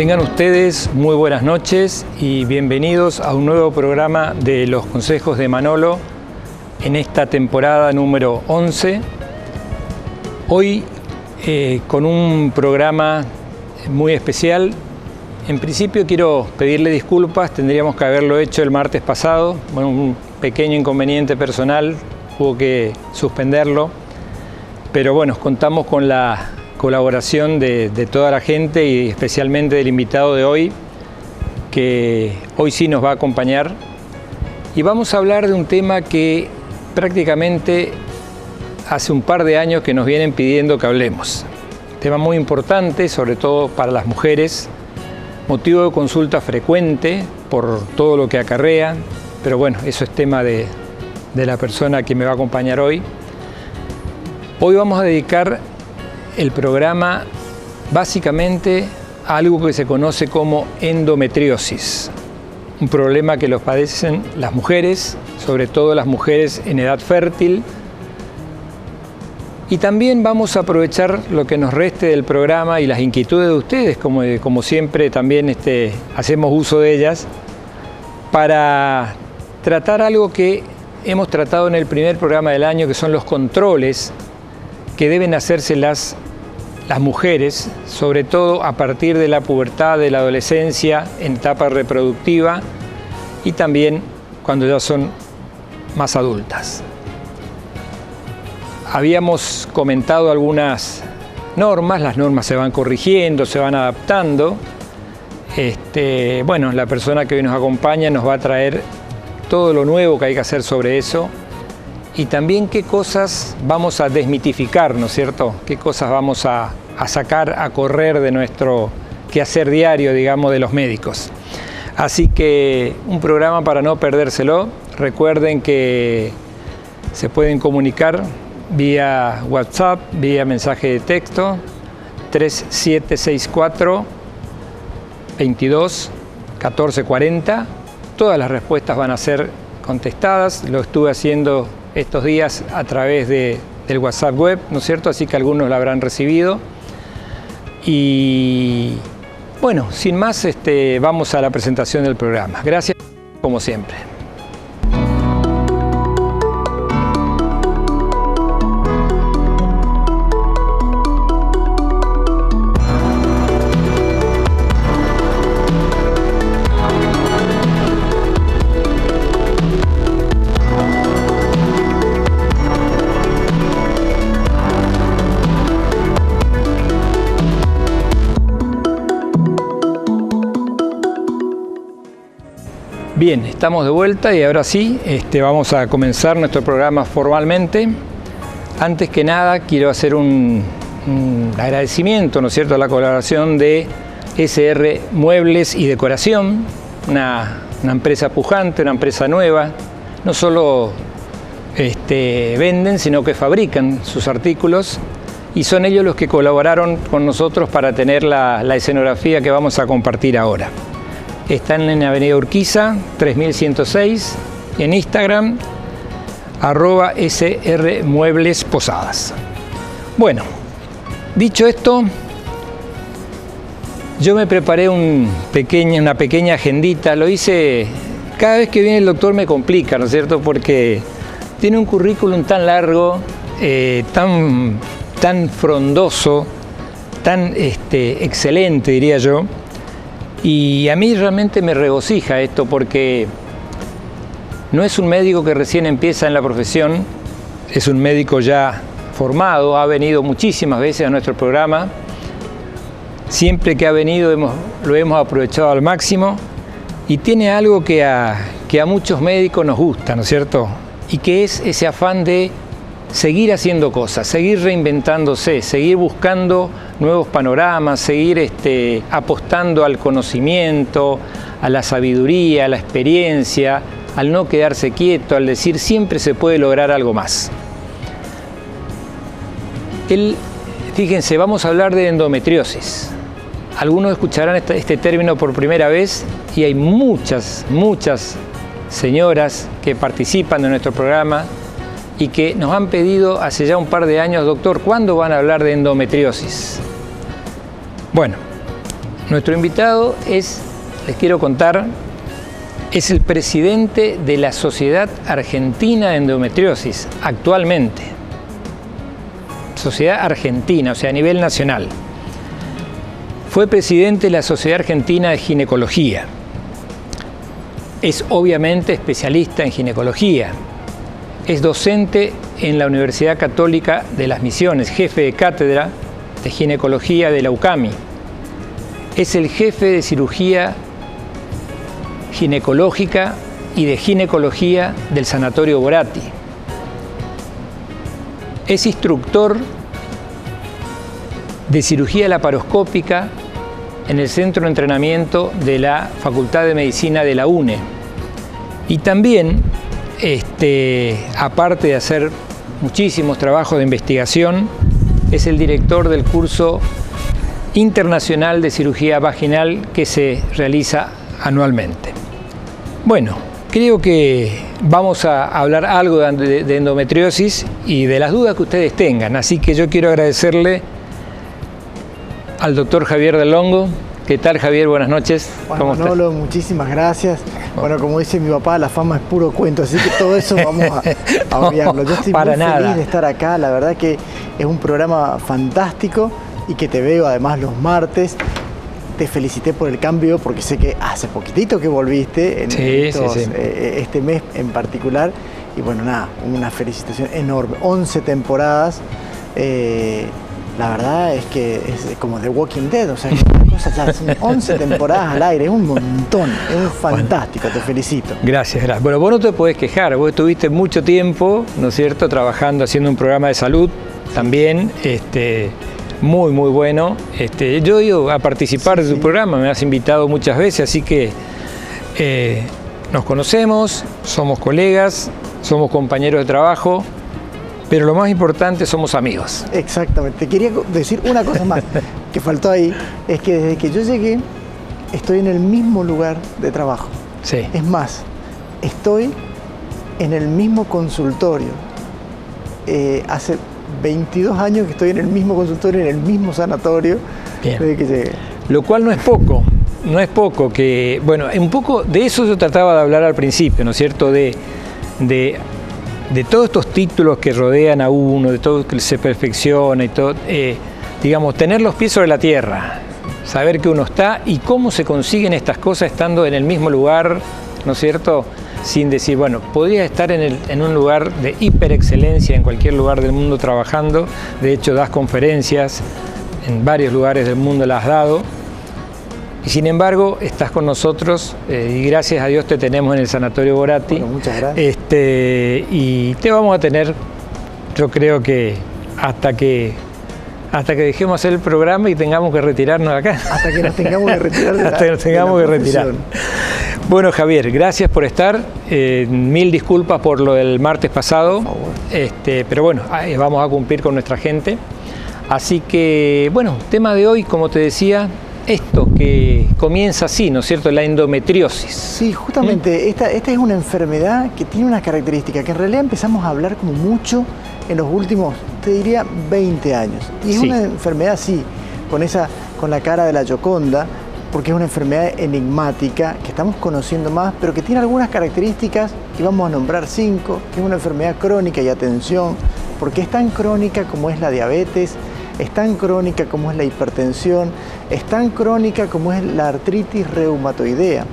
Tengan ustedes muy buenas noches y bienvenidos a un nuevo programa de Los Consejos de Manolo en esta temporada número 11. Hoy con un programa muy especial. En principio quiero pedirle disculpas, tendríamos que haberlo hecho el martes pasado. Bueno, un pequeño inconveniente personal, hubo que suspenderlo. Pero bueno, contamos con la colaboración de toda la gente y especialmente del invitado de hoy, que hoy sí nos va a acompañar. Y vamos a hablar de un tema que prácticamente hace un par de años que nos vienen pidiendo que hablemos. Tema muy importante, sobre todo para las mujeres, motivo de consulta frecuente por todo lo que acarrea, pero bueno, eso es tema de la persona que me va a acompañar hoy. Hoy vamos a dedicar el programa básicamente a algo que se conoce como endometriosis, un problema que los padecen las mujeres, sobre todo las mujeres en edad fértil. Y también vamos a aprovechar lo que nos reste del programa y las inquietudes de ustedes, como siempre también hacemos uso de ellas, para tratar algo que hemos tratado en el primer programa del año, que son los controles que deben hacerse las mujeres, sobre todo a partir de la pubertad, de la adolescencia, en etapa reproductiva y también cuando ya son más adultas. Habíamos comentado algunas normas, las normas se van corrigiendo, se van adaptando. Bueno, la persona que hoy nos acompaña nos va a traer todo lo nuevo que hay que hacer sobre eso y también qué cosas vamos a desmitificar, ¿no es cierto? Qué cosas vamos a sacar a correr de nuestro quehacer diario, digamos, de los médicos. Así que un programa para no perdérselo. Recuerden que se pueden comunicar vía WhatsApp, vía mensaje de texto, 3764 22 14 40. Todas las respuestas van a ser contestadas. Lo estuve haciendo estos días a través del WhatsApp web, ¿no es cierto? Así que algunos la habrán recibido. Y bueno, sin más, vamos a la presentación del programa. Gracias, como siempre. Bien, estamos de vuelta y ahora sí, vamos a comenzar nuestro programa formalmente. Antes que nada, quiero hacer un agradecimiento, ¿no es cierto?, a la colaboración de SR Muebles y Decoración, una empresa pujante, una empresa nueva. No solo venden, sino que fabrican sus artículos y son ellos los que colaboraron con nosotros para tener la escenografía que vamos a compartir ahora. Están en Avenida Urquiza, 3106, y en Instagram, @SR Muebles Posadas. Bueno, dicho esto, yo me preparé una pequeña agendita. Lo hice, cada vez que viene el doctor me complica, ¿no es cierto? Porque tiene un currículum tan largo, tan frondoso, tan excelente, diría yo. Y a mí realmente me regocija esto porque no es un médico que recién empieza en la profesión, es un médico ya formado, ha venido muchísimas veces a nuestro programa. Siempre que ha venido lo hemos aprovechado al máximo y tiene algo que a muchos médicos nos gusta, ¿no es cierto? Y que es ese afán de seguir haciendo cosas, seguir reinventándose, seguir buscando nuevos panoramas, seguir apostando al conocimiento, a la sabiduría, a la experiencia, al no quedarse quieto, al decir siempre se puede lograr algo más. Fíjense, vamos a hablar de endometriosis. Algunos escucharán este término por primera vez y hay muchas señoras que participan de nuestro programa y que nos han pedido hace ya un par de años, doctor, ¿cuándo van a hablar de endometriosis? Bueno, Nuestro invitado es, les quiero contar, es el presidente de la Sociedad Argentina de Endometriosis, actualmente. Sociedad Argentina, o sea, a nivel nacional. Fue presidente de la Sociedad Argentina de Ginecología. Es obviamente especialista en ginecología. Es docente en la Universidad Católica de las Misiones, jefe de cátedra de ginecología de la UCAMI. Es el jefe de cirugía ginecológica y de ginecología del Sanatorio Boratti. Es instructor de cirugía laparoscópica en el Centro de Entrenamiento de la Facultad de Medicina de la UNE. Y también, aparte de hacer muchísimos trabajos de investigación, es el director del curso internacional de cirugía vaginal que se realiza anualmente. Bueno, creo que vamos a hablar algo de endometriosis y de las dudas que ustedes tengan, así que yo quiero agradecerle al doctor Javier Del Longo. ¿Qué tal, Javier? Buenas noches. Bueno, Manolo, muchísimas gracias. Bueno, como dice mi papá, la fama es puro cuento, así que todo eso vamos a obviarlo. Yo estoy muy feliz de estar acá, la verdad que es un programa fantástico y que te veo además los martes. Te felicité por el cambio porque sé que hace poquitito que volviste, este mes en particular. Y bueno, nada, una felicitación enorme. 11 temporadas. La verdad es que es como The Walking Dead, o sea, son 11 temporadas al aire, es un montón, es fantástico, te felicito. Gracias, gracias. Bueno, vos no te podés quejar, vos estuviste mucho tiempo, ¿no es cierto?, trabajando, haciendo un programa de salud también, muy, muy bueno. Yo he ido a participar de tu programa, me has invitado muchas veces, así que nos conocemos, somos colegas, somos compañeros de trabajo, pero lo más importante, somos amigos. Exactamente. Te quería decir una cosa más que faltó ahí, es que desde que yo llegué estoy en el mismo lugar de trabajo. Sí. Es más, estoy en el mismo consultorio. Hace 22 años que estoy en el mismo consultorio, en el mismo sanatorio. Bien. Desde que llegué. Lo cual no es poco, que, bueno, un poco de eso yo trataba de hablar al principio, ¿no es cierto?, de todos estos títulos que rodean a uno, de todo que se perfecciona y todo, digamos, tener los pies sobre la tierra, saber que uno está y cómo se consiguen estas cosas estando en el mismo lugar, ¿no es cierto?, sin decir, bueno, podrías estar en un lugar de hiperexcelencia en cualquier lugar del mundo trabajando, de hecho das conferencias, en varios lugares del mundo las has dado, y sin embargo estás con nosotros y gracias a Dios te tenemos en el Sanatorio Boratti. Bueno, muchas gracias. Y te vamos a tener, yo creo que hasta que dejemos hacer el programa y tengamos que retirarnos de acá. Hasta que nos tengamos que retirar de la, hasta que nos tengamos que retirar. Bueno, Javier, gracias por estar. Mil disculpas por lo del martes pasado. Por favor. Pero bueno, vamos a cumplir con nuestra gente. Así que, bueno, tema de hoy, como te decía, esto que comienza así, ¿no es cierto?, la endometriosis. Sí, justamente, esta es una enfermedad que tiene una característica que en realidad empezamos a hablar como mucho en los últimos, te diría, 20 años. Y es una enfermedad, sí, con la cara de la Gioconda, porque es una enfermedad enigmática que estamos conociendo más, pero que tiene algunas características, y vamos a nombrar 5, que es una enfermedad crónica, y atención, porque es tan crónica como es la diabetes, es tan crónica como es la hipertensión, es tan crónica como es la artritis reumatoidea.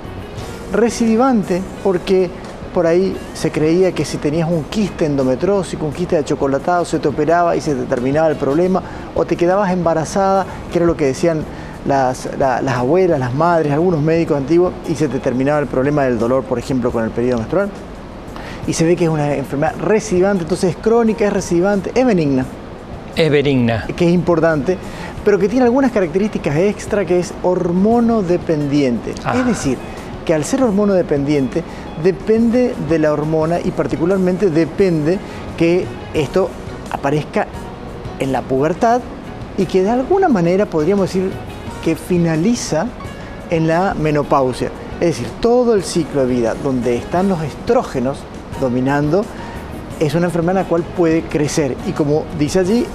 Recidivante porque por ahí se creía que si tenías un quiste endometrósico, un quiste de achocolatado, se te operaba y se te terminaba el problema, o te quedabas embarazada, que era lo que decían las abuelas, las madres, algunos médicos antiguos, y se te terminaba el problema del dolor, por ejemplo, con el periodo menstrual. Y se ve que es una enfermedad recidivante, entonces es crónica, es recidivante, es benigna. Es benigna. Que es importante, pero que tiene algunas características extra, que es hormonodependiente. Es decir, que al ser hormonodependiente, depende de la hormona y particularmente depende que esto aparezca en la pubertad y que de alguna manera podríamos decir que finaliza en la menopausia. Es decir, todo el ciclo de vida donde están los estrógenos dominando es una enfermedad en la cual puede crecer y como dice allí,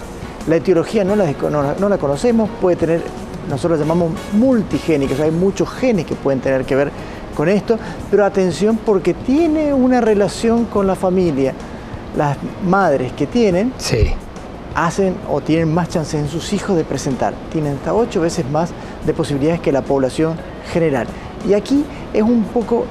la etiología no la conocemos, puede tener nosotros llamamos multigénica, o sea, hay muchos genes que pueden tener que ver con esto, pero atención porque tiene una relación con la familia. Las madres que tienen hacen o tienen más chances en sus hijos de presentar, tienen hasta 8 veces más de posibilidades que la población general. Y aquí es un poco,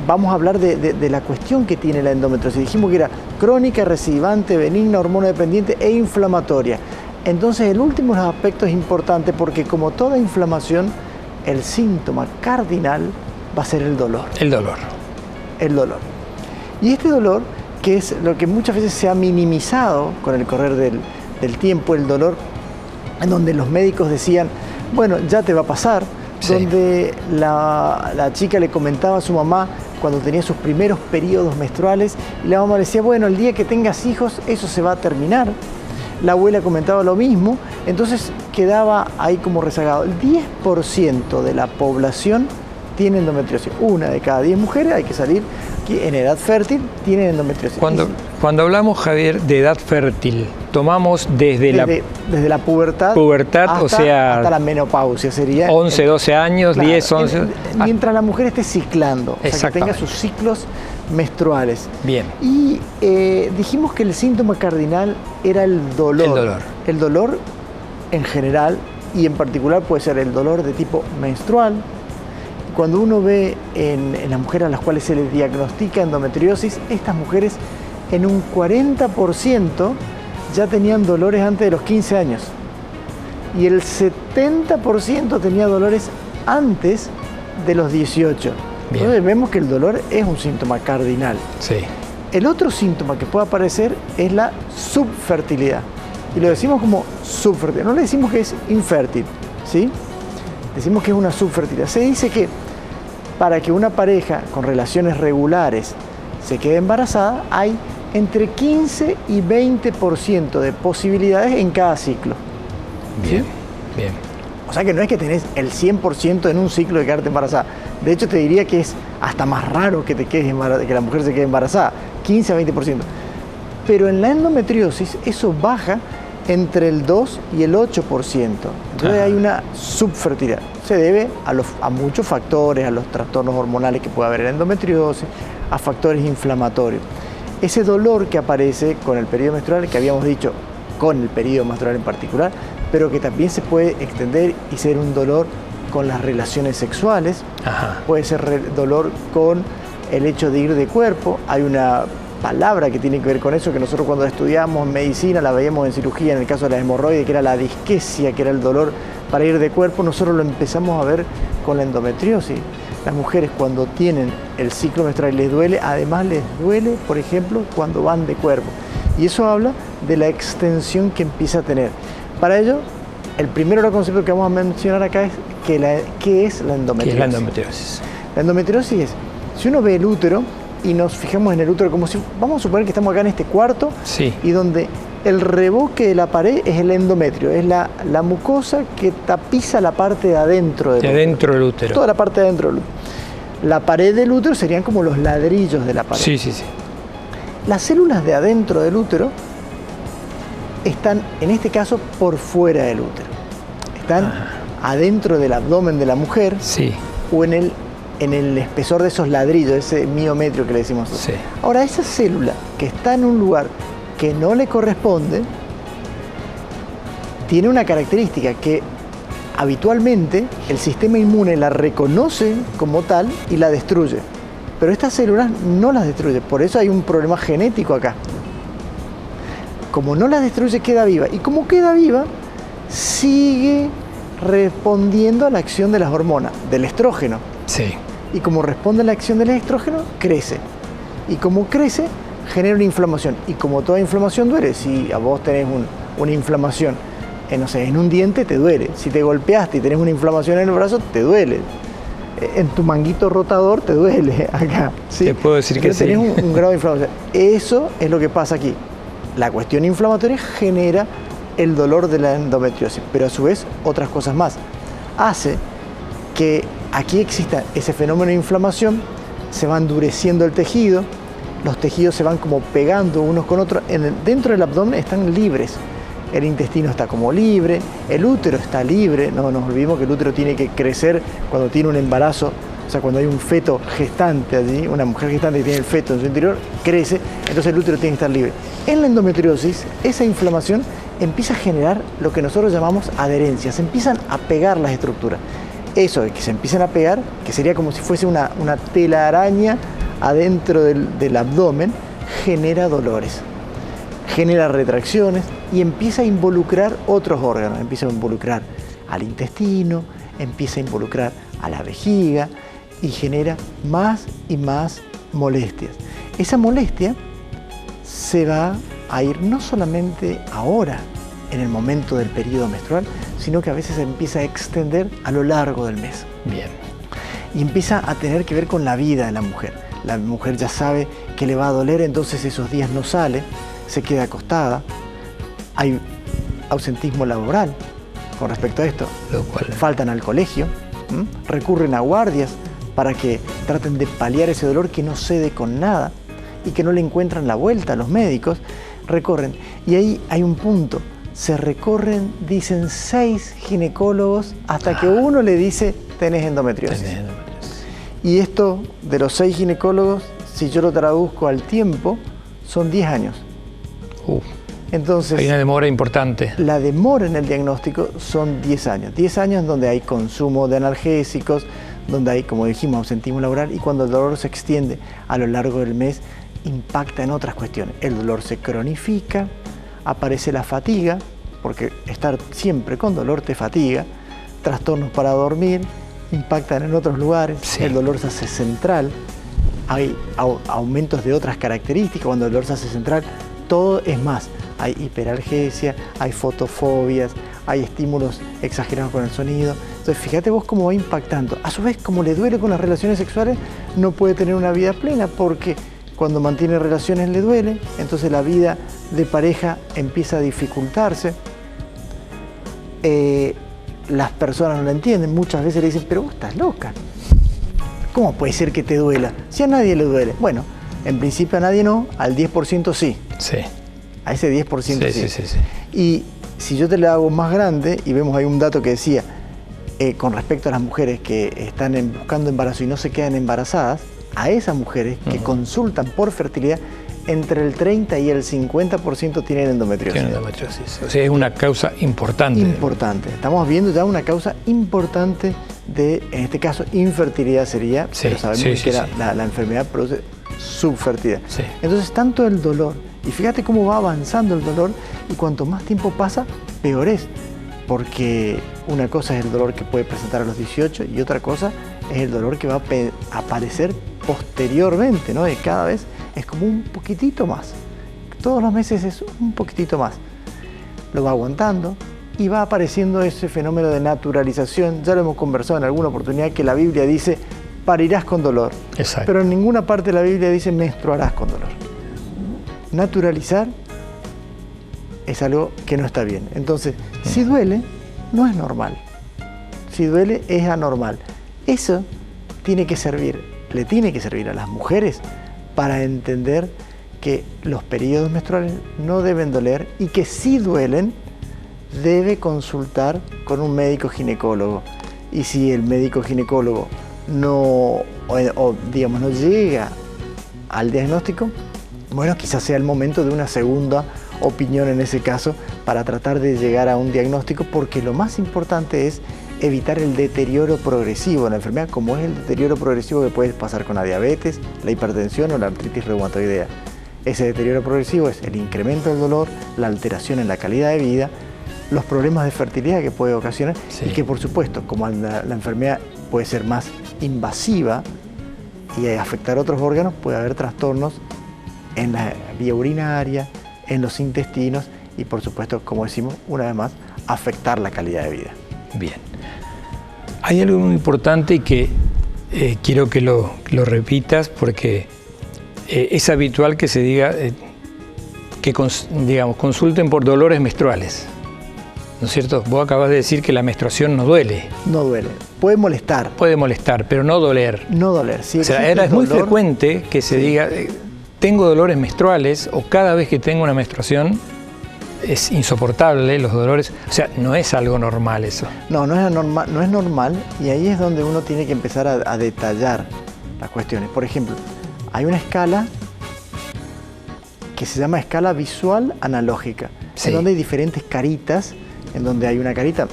vamos a hablar de la cuestión que tiene la endometriosis. Dijimos que era crónica, recidivante, benigna, hormonodependiente e inflamatoria. Entonces el último de los aspectos es importante porque como toda inflamación, el síntoma cardinal va a ser el dolor. El dolor. El dolor. Y este dolor, que es lo que muchas veces se ha minimizado con el correr del tiempo, el dolor, en donde los médicos decían, bueno, ya te va a pasar, donde la chica le comentaba a su mamá cuando tenía sus primeros periodos menstruales, y la mamá le decía, bueno, el día que tengas hijos, eso se va a terminar. La abuela comentaba lo mismo, entonces quedaba ahí como rezagado. El 10% de la población tiene endometriosis. 1 de cada 10 mujeres, hay que salir en edad fértil, tienen endometriosis. Cuando hablamos, Javier, de edad fértil, tomamos desde la pubertad hasta la menopausia, sería 11, 12 años, claro, 10, 11... mientras la mujer esté ciclando, o sea, que tenga sus ciclos menstruales. Bien. Y dijimos que el síntoma cardinal era el dolor. El dolor en general y en particular puede ser el dolor de tipo menstrual. Cuando uno ve en las mujeres a las cuales se les diagnostica endometriosis, estas mujeres en un 40% ya tenían dolores antes de los 15 años. Y el 70% tenía dolores antes de los 18. Bien. Entonces vemos que el dolor es un síntoma cardinal. Sí. El otro síntoma que puede aparecer es la subfertilidad. Y lo decimos como subfertilidad. No le decimos que es infértil, ¿sí? Decimos que es una subfertilidad. Se dice que para que una pareja con relaciones regulares se quede embarazada, hay entre 15 y 20% de posibilidades en cada ciclo. Bien, ¿sí? Bien. O sea que no es que tenés el 100% en un ciclo de quedarte embarazada. De hecho, te diría que es hasta más raro que que la mujer se quede embarazada, 15 a 20%. Pero en la endometriosis eso baja entre el 2 y el 8%. Entonces hay una subfertilidad. Se debe a muchos factores, a los trastornos hormonales que puede haber en la endometriosis, a factores inflamatorios. Ese dolor que aparece con el periodo menstrual, que habíamos dicho con el periodo menstrual en particular, pero que también se puede extender y ser un dolor con las relaciones sexuales. Puede ser dolor con el hecho de ir de cuerpo. Hay una palabra que tiene que ver con eso, que nosotros cuando estudiamos medicina la veíamos en cirugía, en el caso de la hemorroide, que era la disquesia, que era el dolor para ir de cuerpo. Nosotros lo empezamos a ver con la endometriosis. Las mujeres cuando tienen el ciclo menstrual les duele, además les duele, por ejemplo, cuando van de cuerpo. Y eso habla de la extensión que empieza a tener. Para ello, el primero concepto que vamos a mencionar acá es ¿qué es la endometriosis? ¿Qué es la endometriosis? La endometriosis es, si uno ve el útero y nos fijamos en el útero como si, vamos a suponer que estamos acá en este cuarto, y donde el revoque de la pared es el endometrio, es la mucosa que tapiza la parte de adentro del útero. Toda la parte de adentro del útero. La pared del útero serían como los ladrillos de la pared. Sí. Las células de adentro del útero están, en este caso, por fuera del útero. Están adentro del abdomen de la mujer o en el espesor de esos ladrillos, ese miometrio que le decimos. Sí. Ahora, esa célula que está en un lugar que no le corresponde, tiene una característica que habitualmente el sistema inmune la reconoce como tal y la destruye. Pero estas células no las destruye, por eso hay un problema genético acá. Como no las destruye, queda viva. Y como queda viva, sigue respondiendo a la acción de las hormonas, del estrógeno. Sí. Y como responde a la acción del estrógeno, crece. Y como crece, genera una inflamación. Y como toda inflamación duele, si a vos tenés una inflamación, en un diente te duele. Si te golpeaste y tenés una inflamación en el brazo, te duele. En tu manguito rotador te duele acá. ¿sí? Te puedo decir que sí. Tenés un grado de inflamación. Eso es lo que pasa aquí. La cuestión inflamatoria genera el dolor de la endometriosis, pero a su vez otras cosas más. Hace que aquí exista ese fenómeno de inflamación, se va endureciendo el tejido, los tejidos se van como pegando unos con otros, dentro del abdomen están libres. el intestino está como libre, el útero está libre, no nos olvidemos que el útero tiene que crecer cuando tiene un embarazo, o sea, cuando hay un feto gestante allí, una mujer gestante que tiene el feto en su interior, crece, entonces el útero tiene que estar libre. En la endometriosis, esa inflamación empieza a generar lo que nosotros llamamos adherencias, se empiezan a pegar las estructuras. Eso de que se empiezan a pegar, que sería como si fuese una telaraña adentro del abdomen, genera dolores, genera retracciones y empieza a involucrar otros órganos, empieza a involucrar al intestino, empieza a involucrar a la vejiga y genera más y más molestias. Esa molestia se va a ir no solamente ahora, en el momento del periodo menstrual, sino que a veces se empieza a extender a lo largo del mes. Bien. Y empieza a tener que ver con la vida de la mujer. La mujer ya sabe que le va a doler, entonces esos días no sale, se queda acostada. Hay ausentismo laboral con respecto a esto. Lo cual... Faltan al colegio, recurren a guardias para que traten de paliar ese dolor que no cede con nada y que no le encuentran la vuelta a los médicos. Recorren. Y ahí hay un punto. Se recorren, dicen 6 ginecólogos hasta que uno le dice, tenés endometriosis. Y esto de los 6 ginecólogos, si yo lo traduzco al tiempo, son 10 años. Entonces, hay una demora importante. La demora en el diagnóstico son 10 años. 10 años donde hay consumo de analgésicos, donde hay, como dijimos, ausentismo laboral, y cuando el dolor se extiende a lo largo del mes, impacta en otras cuestiones. El dolor se cronifica, aparece la fatiga, porque estar siempre con dolor te fatiga, trastornos para dormir, impactan en otros lugares, sí. El dolor se hace central, hay aumentos de otras características, cuando el dolor se hace central, todo es más, hay hiperalgesia, hay fotofobias, hay estímulos exagerados con el sonido. Entonces fíjate vos cómo va impactando. A su vez, como le duele con las relaciones sexuales, no puede tener una vida plena, porque cuando mantiene relaciones le duele, entonces la vida de pareja empieza a dificultarse. Las personas no la entienden, muchas veces le dicen, pero vos estás loca. ¿Cómo puede ser que te duela? Si a nadie le duele. Bueno, en principio a nadie no, al 10% sí. Sí. A ese 10% sí. Sí. Y si yo te la hago más grande, y vemos ahí un dato que decía, con respecto a las mujeres que están buscando embarazo y no se quedan embarazadas, a esas mujeres que consultan por fertilidad, entre el 30 y el 50% tienen endometriosis. Tienen endometriosis. O sea, es una causa importante. Importante. Estamos viendo ya una causa importante de, en este caso, infertilidad sería, pero sabemos que la enfermedad produce subfertilidad. Sí. Entonces, tanto el dolor, y fíjate cómo va avanzando el dolor, y cuanto más tiempo pasa, peor es. Porque una cosa es el dolor que puede presentar a los 18 y otra cosa es el dolor que va a aparecer posteriormente, ¿no? Y cada vez es como un poquitito más. Todos los meses es un poquitito más. Lo va aguantando y va apareciendo ese fenómeno de naturalización. Ya lo hemos conversado en alguna oportunidad, que la Biblia dice, parirás con dolor. Exacto. Pero en ninguna parte de la Biblia dice, menstruarás con dolor. Naturalizar es algo que no está bien. Entonces, si duele, no es normal. Si duele, es anormal. Eso tiene que servir, le tiene que servir a las mujeres para entender que los periodos menstruales no deben doler, y que si duelen, debe consultar con un médico ginecólogo. Y si el médico ginecólogo no llega al diagnóstico, bueno, quizás sea el momento de una segunda opinión en ese caso, para tratar de llegar a un diagnóstico, porque lo más importante es evitar el deterioro progresivo de la enfermedad, como es el deterioro progresivo que puede pasar con la diabetes, la hipertensión o la artritis reumatoidea. Ese deterioro progresivo es el incremento del dolor, la alteración en la calidad de vida, los problemas de fertilidad que puede ocasionar, y que, por supuesto, como la enfermedad puede ser más invasiva y afectar otros órganos, puede haber trastornos en la vía urinaria, en los intestinos y, por supuesto, como decimos, una vez más, afectar la calidad de vida. Bien. Hay algo muy importante y que quiero que lo repitas, porque es habitual que se diga que consulten por dolores menstruales. ¿No es cierto? Vos acabas de decir que la menstruación no duele. No duele. Puede molestar. Puede molestar, pero no doler. No doler. Sí, o sea, es muy frecuente que se diga, tengo dolores menstruales, o cada vez que tengo una menstruación, es insoportable, los dolores. O sea, no es algo normal eso. No, no es normal, y ahí es donde uno tiene que empezar a detallar las cuestiones. Por ejemplo, hay una escala que se llama escala visual analógica, en donde hay diferentes caritas, en donde hay una carita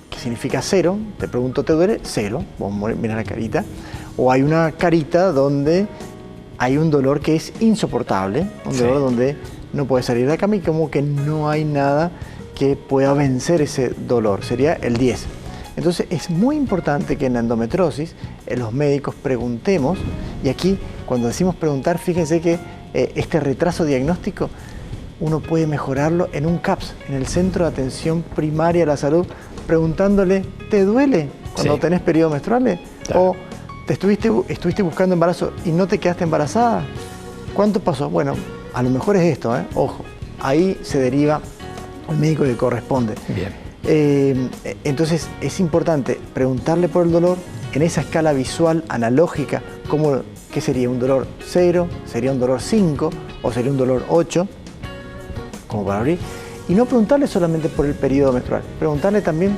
que significa 0, te pregunto, ¿te duele? 0, vos mirás la carita, o hay una carita donde hay un dolor que es insoportable, un dolor donde no puedes salir de la cama y como que no hay nada que pueda vencer ese dolor, sería el 10. Entonces es muy importante que en la endometriosis los médicos preguntemos, y aquí cuando decimos preguntar, fíjense que este retraso diagnóstico uno puede mejorarlo en un CAPS, en el Centro de Atención Primaria de la Salud, preguntándole, ¿te duele cuando tenés periodos menstruales? Claro. O ¿te estuviste buscando embarazo y no te quedaste embarazada? ¿Cuánto pasó? Bueno, a lo mejor es esto, ojo, ahí se deriva el médico que corresponde. Bien. Entonces es importante preguntarle por el dolor en esa escala visual analógica, ¿qué sería? ¿Un dolor 0? ¿Sería un dolor 5? ¿O sería un dolor 8? Como para abrir. Y no preguntarle solamente por el periodo menstrual, preguntarle también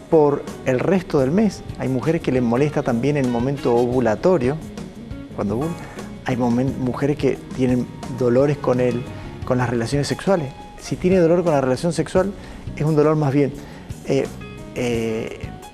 por el resto del mes. Hay mujeres que les molesta también el momento ovulatorio, cuando ovulan. Hay mujeres que tienen dolores con las relaciones sexuales. Si tiene dolor con la relación sexual, es un dolor más bien,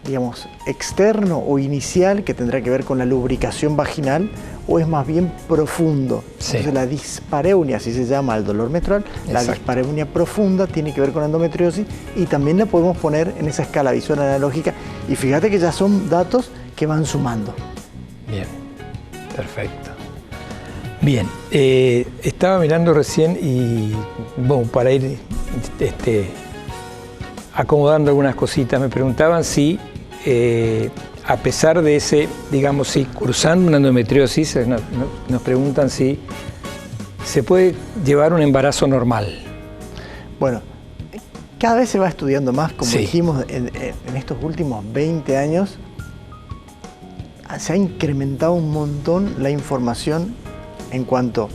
digamos, externo o inicial, que tendrá que ver con la lubricación vaginal, o es más bien profundo. Entonces la dispareunia, así se llama el dolor menstrual, la dispareunia profunda tiene que ver con la endometriosis, y también la podemos poner en esa escala visual analógica, y fíjate que ya son datos que van sumando. Bien, perfecto. Bien, estaba mirando recién y, bueno, para ir acomodando algunas cositas, me preguntaban si, a pesar de ese, digamos, si cursando una endometriosis, nos preguntan si se puede llevar un embarazo normal. Bueno, cada vez se va estudiando más, como dijimos, en estos últimos 20 años, se ha incrementado un montón la información en cuanto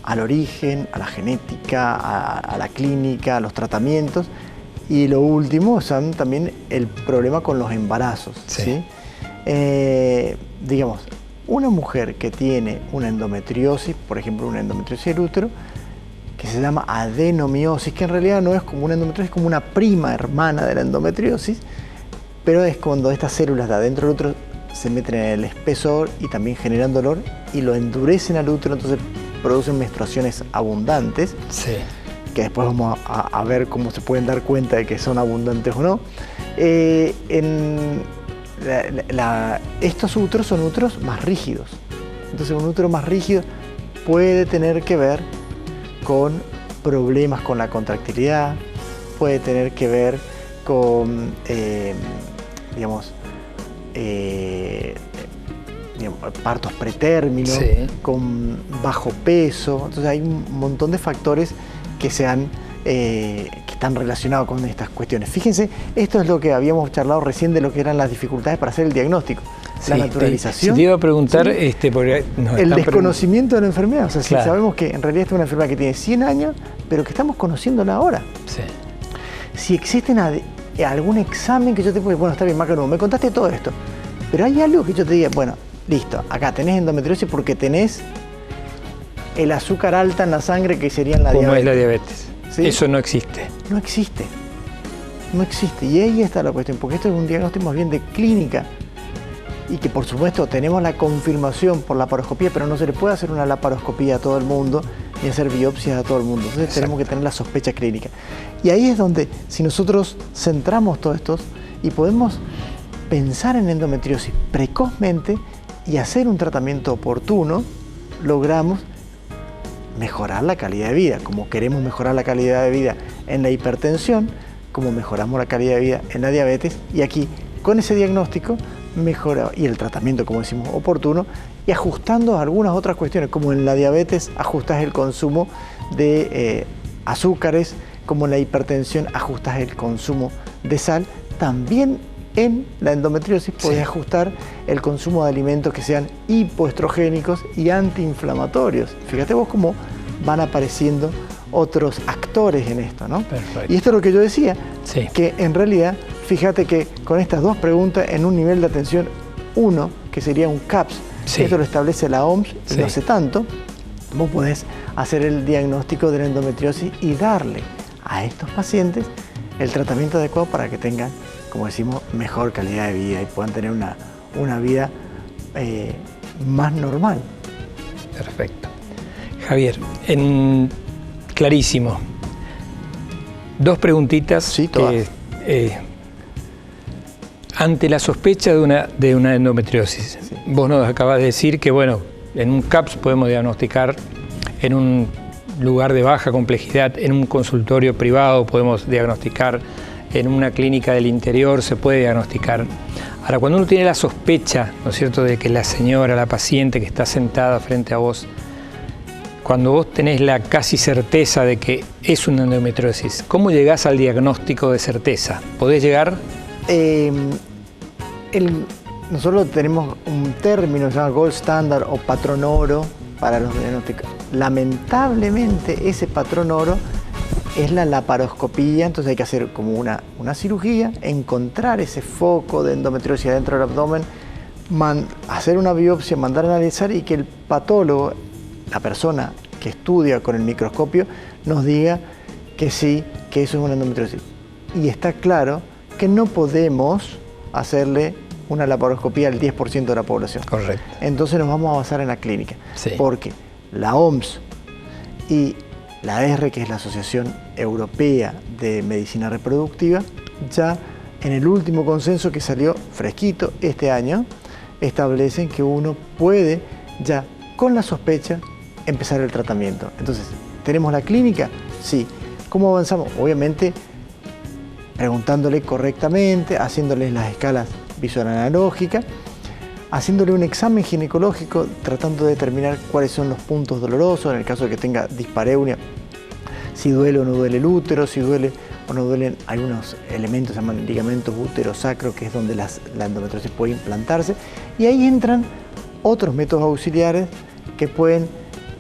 al origen, a la genética, a la clínica, a los tratamientos, y lo último son también el problema con los embarazos. ¿Sí? Digamos, una mujer que tiene una endometriosis, por ejemplo una endometriosis del útero, que se llama adenomiosis, que en realidad no es como una endometriosis, es como una prima hermana de la endometriosis, pero es cuando estas células de adentro del útero se meten en el espesor y también generan dolor y lo endurecen al útero, entonces producen menstruaciones abundantes, que después vamos a ver cómo se pueden dar cuenta de que son abundantes o no. Estos úteros son úteros más rígidos, entonces un útero más rígido puede tener que ver con problemas con la contractilidad, puede tener que ver con, digamos, partos pretérminos, con bajo peso. Entonces hay un montón de factores que que están relacionados con estas cuestiones. Fíjense, esto es lo que habíamos charlado recién de lo que eran las dificultades para hacer el diagnóstico. La naturalización. Te iba a preguntar, porque el desconocimiento de la enfermedad. O sea, si sabemos que en realidad esta es una enfermedad que tiene 100 años, pero que estamos conociéndola ahora. Si existen algún examen que yo te pueda, bueno, está bien, Macanudo, me contaste todo esto, pero hay algo que yo te diga, bueno, listo, acá tenés endometriosis porque tenés el azúcar alta en la sangre, que sería la diabetes. ¿Cómo es la diabetes? ¿Sí? Eso no existe. No existe. No existe. Y ahí está la cuestión, porque esto es un diagnóstico más bien de clínica, y que por supuesto tenemos la confirmación por laparoscopía, pero no se le puede hacer una laparoscopía a todo el mundo ni hacer biopsias a todo el mundo. Entonces tenemos que tener la sospecha clínica. Y ahí es donde, si nosotros centramos todo esto y podemos pensar en endometriosis precozmente y hacer un tratamiento oportuno, logramos mejorar la calidad de vida, como queremos mejorar la calidad de vida en la hipertensión, como mejoramos la calidad de vida en la diabetes, y aquí con ese diagnóstico mejora, y el tratamiento, como decimos, oportuno, y ajustando algunas otras cuestiones, como en la diabetes ajustas el consumo de azúcares, como en la hipertensión ajustas el consumo de sal, también en la endometriosis podés ajustar el consumo de alimentos que sean hipoestrogénicos y antiinflamatorios. Fíjate vos cómo van apareciendo otros actores en esto, ¿no? Perfecto. Y esto es lo que yo decía, Sí. que en realidad, fíjate que con estas dos preguntas, en un nivel de atención 1, que sería un CAPS, Sí. esto lo establece la OMS, Sí. y no hace tanto, vos podés hacer el diagnóstico de la endometriosis y darle a estos pacientes el tratamiento adecuado para que tengan, como decimos, mejor calidad de vida y puedan tener una vida más normal. Perfecto. Javier, clarísimo. Dos preguntitas. Sí, todas. Ante la sospecha de una endometriosis, Sí. vos nos acabas de decir que, bueno, en un CAPS podemos diagnosticar, en un lugar de baja complejidad, en un consultorio privado podemos diagnosticar, en una clínica del interior se puede diagnosticar. Ahora, cuando uno tiene la sospecha, ¿no es cierto?, de que la señora, la paciente que está sentada frente a vos, cuando vos tenés la casi certeza de que es una endometriosis, ¿cómo llegás al diagnóstico de certeza? ¿Podés llegar? Nosotros tenemos un término que se llama gold standard o patrón oro para los diagnósticos. Lamentablemente ese patrón oro es la laparoscopía, entonces hay que hacer como una cirugía, encontrar ese foco de endometriosis dentro del abdomen, hacer una biopsia, mandar a analizar y que el patólogo, la persona que estudia con el microscopio, nos diga que sí, que eso es una endometriosis. Y está claro que no podemos hacerle una laparoscopía al 10% de la población. Correcto. Entonces nos vamos a basar en la clínica, Sí. porque la OMS y la AERRE, que es la Asociación Europea de Medicina Reproductiva, ya en el último consenso que salió fresquito este año, establecen que uno puede ya con la sospecha empezar el tratamiento. Entonces, ¿tenemos la clínica? Sí. ¿Cómo avanzamos? Obviamente preguntándole correctamente, haciéndole las escalas visual analógicas, haciéndole un examen ginecológico, tratando de determinar cuáles son los puntos dolorosos, en el caso de que tenga dispareunia, si duele o no duele el útero, si duele o no duelen algunos elementos, se llaman ligamentos útero-sacro, que es donde la endometriosis puede implantarse, y ahí entran otros métodos auxiliares que pueden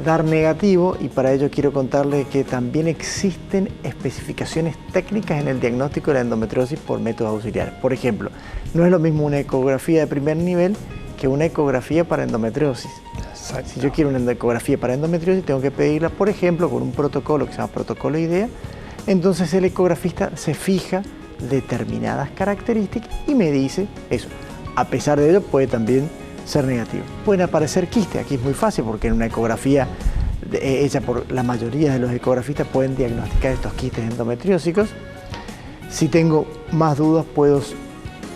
dar negativo, y para ello quiero contarles que también existen especificaciones técnicas en el diagnóstico de la endometriosis por métodos auxiliares. Por ejemplo, no es lo mismo una ecografía de primer nivel que una ecografía para endometriosis. Exacto. Si yo quiero una ecografía para endometriosis, tengo que pedirla, por ejemplo, con un protocolo que se llama protocolo IDEA. Entonces el ecografista se fija determinadas características y me dice eso. A pesar de ello, puede también ser negativo. Pueden aparecer quistes, aquí es muy fácil porque en una ecografía hecha por la mayoría de los ecografistas pueden diagnosticar estos quistes endometriósicos. Si tengo más dudas, puedo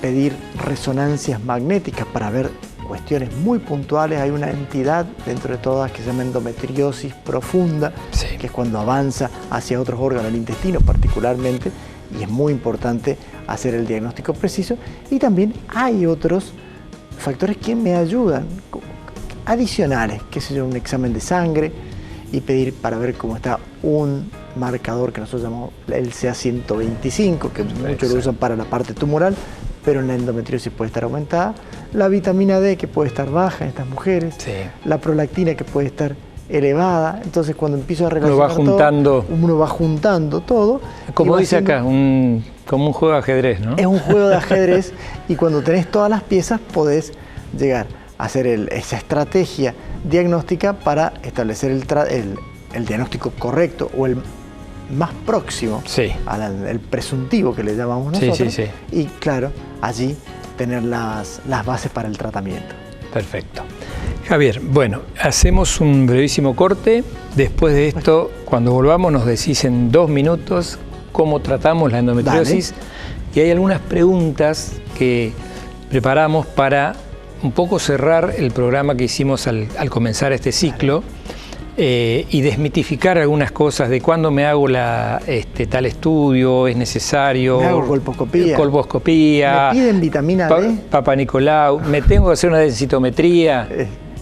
pedir resonancias magnéticas para ver cuestiones muy puntuales. Hay una entidad dentro de todas que se llama endometriosis profunda, Sí. que es cuando avanza hacia otros órganos del intestino particularmente, y es muy importante hacer el diagnóstico preciso. Y también hay otros factores que me ayudan, adicionales, qué sé yo, un examen de sangre y pedir para ver cómo está un marcador que nosotros llamamos el CA125, que muchos lo usan para la parte tumoral, pero en la endometriosis puede estar aumentada, la vitamina D que puede estar baja en estas mujeres, Sí. la prolactina que puede estar elevada. Entonces cuando empiezo a relacionar uno va juntando todo. Como dice acá, como un juego de ajedrez, ¿no? Es un juego de ajedrez y cuando tenés todas las piezas podés llegar a hacer esa estrategia diagnóstica para establecer el diagnóstico correcto o el más próximo, Sí. el presuntivo que le llamamos Sí, nosotros. sí, sí. Y claro, allí tener las bases para el tratamiento. Perfecto. Javier, bueno, hacemos un brevísimo corte. Después de esto, cuando volvamos, nos decís en 2 minutos cómo tratamos la endometriosis. Dale. Y hay algunas preguntas que preparamos para un poco cerrar el programa que hicimos al comenzar este ciclo y desmitificar algunas cosas de cuándo me hago tal estudio, es necesario. Me hago colposcopía. Colposcopía. Me piden vitamina D. Papa Nicolau. Me tengo que hacer una densitometría.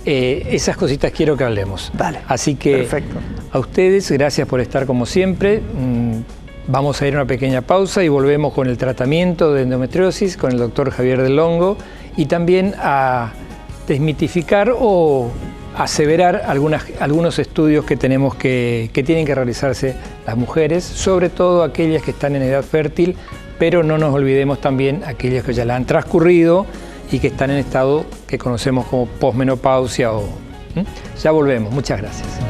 Esas cositas quiero que hablemos. Dale. Así que Perfecto. A ustedes, gracias por estar como siempre. Vamos a ir a una pequeña pausa y volvemos con el tratamiento de endometriosis con el doctor Javier Del Longo y también a desmitificar o aseverar algunos estudios que tienen que realizarse las mujeres, sobre todo aquellas que están en edad fértil, pero no nos olvidemos también aquellas que ya la han transcurrido y que están en estado que conocemos como posmenopausia. Ya volvemos, muchas gracias.